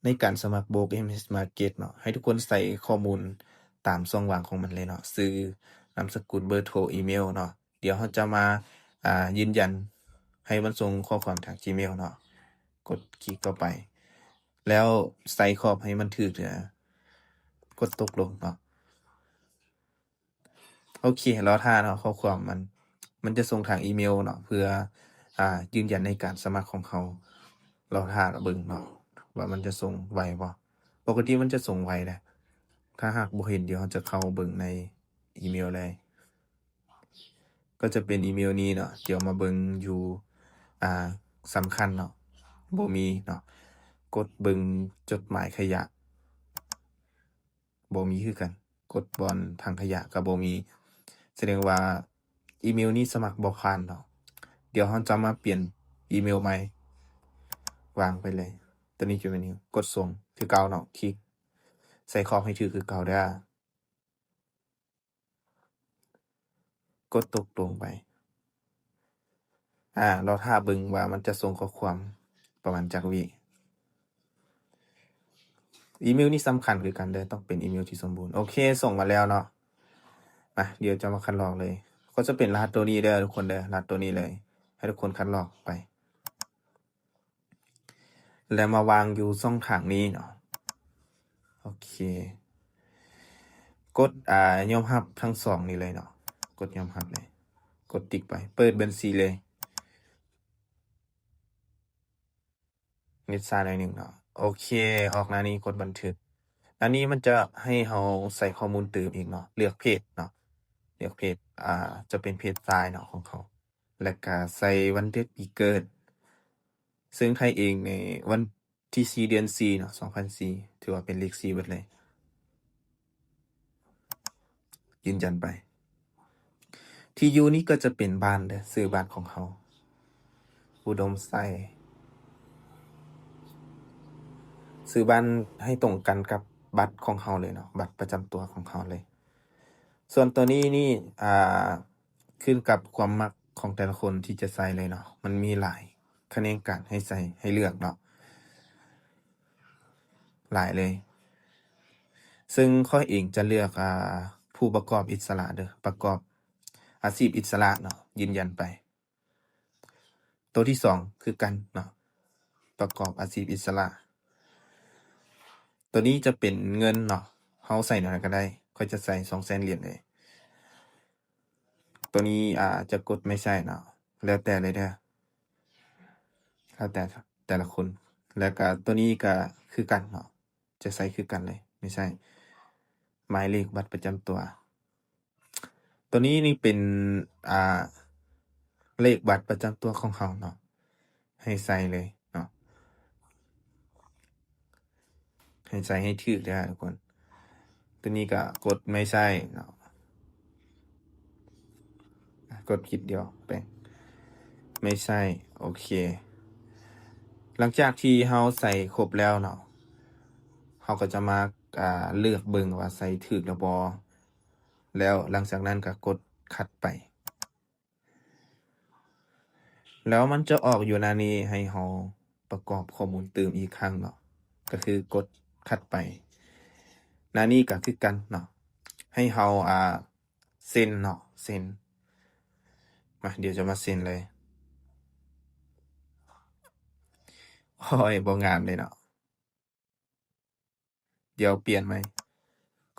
ในการสมัครโบรก MH Market เนาะให้ทุกคนใส่ข้อมูลตามช่องว่างของมันเลยเนาะชื่อนามสกุลเบอร์โทรอีเมลเนาะเดี๋ยวเราจะมายืนยันให้มันส่งข้อความทาง Gmail เนาะกดคลิกเข้าไป แล้วใส่ขอบให้มันถูกกดตกลงเนาะโอเครอท่าเนาะข้อความมันจะส่งทางอีเมลเนาะเพื่อยืนยันในการสมัครของเขารอท่าเบิ่งเนาะว่ามันจะส่งไวบ่ปกติมันจะส่งไวแหละถ้าหากบ่เห็นเดี๋ยวเราจะเข้าเบิ่งในอีเมลเลย ก็จะเป็นอีเมลนี้เนาะเดี๋ยวมาเบิ่งอยู่สำคัญเนาะบ่มีเนาะกดเบิ่งจดหมายขยะบ่มีคือกันกดบอนทางขยะก็บ่มีแสดงว่าอีเมลนี้สมัครบ่ผ่านเนาะเดี๋ยวเราจะมาเปลี่ยนอีเมลใหม่วางไปเลยตัวนี้จะเป็นนี้กดส่งคือเก่าเนาะคลิกใส่ข้อให้ถูกคือเก่าเด้อกดตกลงไปรอท่าเบิ่งว่ามันจะส่งข้อความประมาณจักวิอีเมลนี่สำคัญคือกันเด้อต้องเป็นอีเมลที่สมบูรณ์โอเคส่งมาแล้วเนาะมาเดี๋ยวจะมาคัดลอกเลยก็จะเป็นรหัสตัวนี้เด้อทุกคนเด้อรหัสตัวนี้เลยให้ทุกคนคัดลอกไปแล้วมาวางอยู่ช่องทางนี้เนาะโอเคกดยอมรับทั้งสองนี่เลยเนาะกดยอมรับเลยกดติ๊กไปเปิดบัญชีเลยนิดซ่าหน่อยนึงเนาะโอเคออกหน้านี้กดบันทึกอันนี้มันจะให้เราใส่ข้อมูลเติมอีกเนาะเลือกเพจเนาะเลือกเพจจะเป็นเพจทรายเนาะของเขาแล้วก็ใส่วันเดือนปีเกิดซึ่งไทยเองในวันที่4เดือน4เนาะ2004ถือว่าเป็นเลข4เบิดเลยยืนยันไปที่อยู่นี้ก็จะเป็นบ้านเด้อชื่อบ้านของเขาอุดมไซซื้อบ้านให้ตรงกันกับบัตรของเขาเลยเนาะบัตรประจำตัวของเขาเลย ส่วนตัวนี้นี่ขึ้นกับความมักของแต่ละคนที่จะใส่เลยเนาะมันมีหลายคะแนนการให้ใส่ให้เลือกเนาะหลายเลย ซึ่งข้อยเองจะเลือกผู้ประกอบอิสระเด้อประกอบอาชีพอิสระเนาะยืนยันไป ตัวที่2คือกันเนาะประกอบอาชีพอิสระ ตัวนี้จะเป็นเงินเนาะเฮาใส่หน่อยก็ได้ค่อยจะใส่200,000เหรียญเลย ตัวนี้จะกดไม่ใช่เนาะแล้วแต่เลยเด้อแล้วแต่ละคน แล้วก็ตัวนี้ก็คือกันเนาะจะใส่คือกันเลยไม่ใช่หมายเลขบัตรประจำตัว ตัวนี้นี่เป็นเลขบัตรประจำตัวของเขาเนาะให้ใส่เลยเนาะให้ใส่ให้ถูกเด้อทุกคน ตัวนี้ก็กดไม่ใช่เนาะกดผิดเดียวไปไม่ใช่โอเค หลังจากที่เราใส่ครบแล้วเนาะเราก็จะมาเลือกเบิ่งว่าใส่ถูกแล้วบ่แล้วหลังจากนั้นก็กดคัดไป แล้วมันจะออกอยู่หน้านี้ให้เราประกอบข้อมูลเติมอีกครั้งเนาะก็คือกดคัดไปหน้านี้ก็คือกันเนาะให้เราเซ็นเนาะเซ็นมาเดี๋ยวจะมาเซ็นเลยโอ้ยบ่งามเลยเนาะเดี๋ยวเปลี่ยนไหม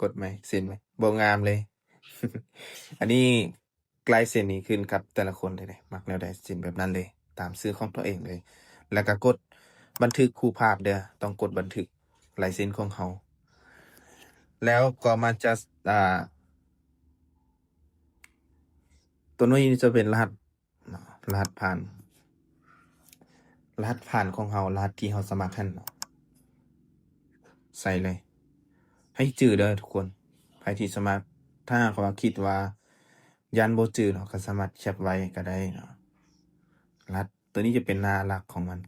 กดไหมเซ็นไหมบ่งามเลย อันนี้ลายเซ็นนี่ขึ้นกับแต่ละคนเลยเด้มักแนวใดเซ็นแบบนั้นเลย ตามชื่อของตัวเองเลย แล้วก็กดบันทึกคู่ภาพเด้อต้องกดบันทึกลายเซ็นของเขาแล้วก็มันจะตัวนี้จะเป็นรหัสเนาะรหัสผ่านของเรารหัสที่เราสมัครหั่นเนาะใส่เลย ให้จื้อเด้อทุกคนใครที่สมัครถ้าหากว่าคิดว่ายันบ่จื้อเนาะก็สามารถแคปไว้ก็ได้เนาะรหัสตัวนี้จะเป็นหน้าหลักของมัน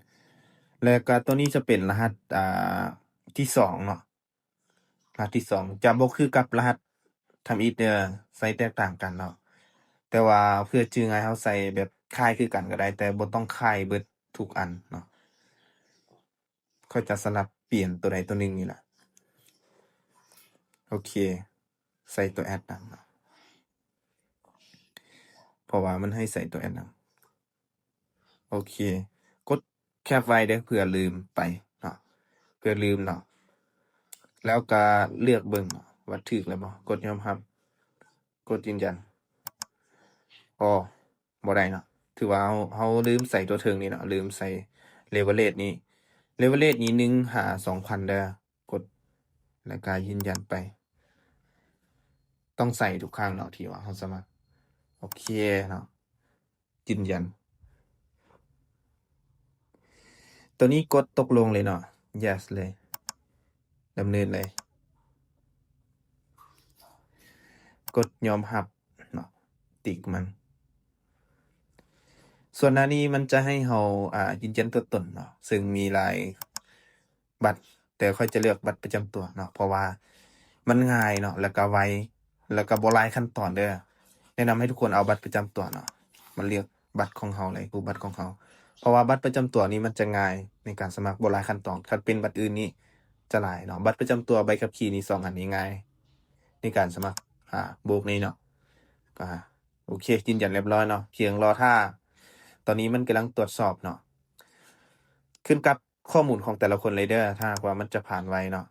แล้วก็ตัวนี้จะเป็นรหัสที่2เนาะรหัสที่2จะบ่คือกับรหัสทำอิฐเด้อใส่แตกต่างกันเนาะแต่ว่าเพื่อจื้อง่ายเราใส่แบบคล้ายคือกันก็ได้ แต่บ่ต้องคล้ายเบิดทุกอันเนาะค่อยจะสลับ เปลี่ยนตัวใดตัวหนึ่งนี่แหละโอเค ใส่ตัวแอดนำเนาะเพราะว่ามันให้ใส่ตัวแอดนำโอเค กดแคปไว้เด้อเผื่อลืมไปเนาะเผื่อลืมเนาะแล้วก็เลือกเบิ่งเนาะว่าถูกแล้วบ่กดยอมรับ กดยืนยันอ๋อบ่ได้เนาะถือว่าเราลืมใส่ตัวเทิงนี่เนาะลืมใส่ leverage นี่ leverage นี้1 5 2,000เด้อกดแล้วก็ยืนยันไป ต้องใส่ทุกครั้งเนาะที่ว่าเราสมัครโอเคเนาะยืนยัน ตัวนี้กดตกลงเลยเนาะ yes เลยดำเนินเลย กดยอมรับเนาะติ๊กมัน ส่วนหน้านี้มันจะให้เรายืนยันตัวตนเนาะซึ่งมีหลายบัตร แต่ค่อยจะเลือกบัตรประจำตัวเนาะเพราะว่ามันง่ายเนาะแล้วก็ไวแล้วก็บ่หลายขั้นตอนเด้อแนะนำให้ทุกคนเอาบัตรประจำตัวเนาะมันเลือกบัตรของเราเลยรูปบัตรของเราเพราะว่าบัตรประจำตัวนี้มันจะง่ายในการสมัครบ่หลายขั้นตอนถ้าเป็นบัตรอื่นนี่จะหลายเนาะบัตรประจำตัวใบขับขี่นี่2อันนี้ง่ายในการสมัครโบกนี้เนาะก็โอเคยืนยันเรียบร้อยเนาะเพียงรอท่าตอนนี้มันกำลังตรวจสอบเนาะขึ้นกับข้อมูลของแต่ละคนเลยเด้อถ้าหากว่ามันจะผ่านไวเนาะ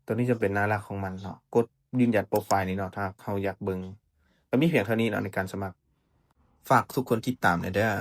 ตัวนี้จะเป็นหน้าหลักของมันเนาะกดยืนยันโปรไฟล์นี้เนาะถ้าเขาอยากเบิ่งก็มีเพียงเท่านี้เนาะในการสมัครฝากทุกคนติดตามหน่อยเด้อ